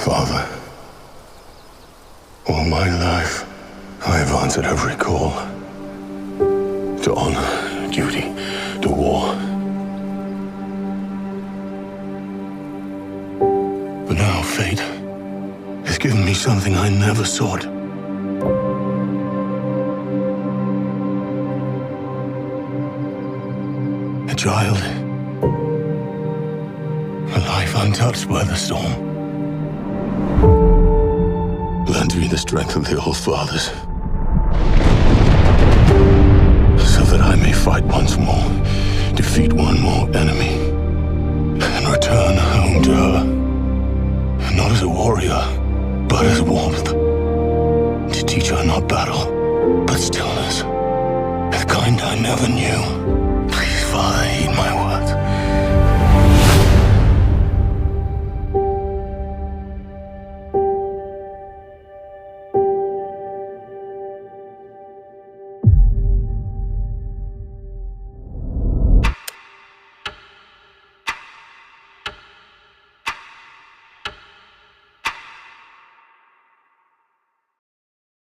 Father, all my life, I have answered every call to honor, duty, to war. But now fate has given me something I never sought. A child. A life untouched by the storm. Lend me the strength of the old fathers, so that I may fight once more, defeat one more enemy, and return home to her, not as a warrior, but as warmth, to teach her not battle, but stillness, the kind I never knew.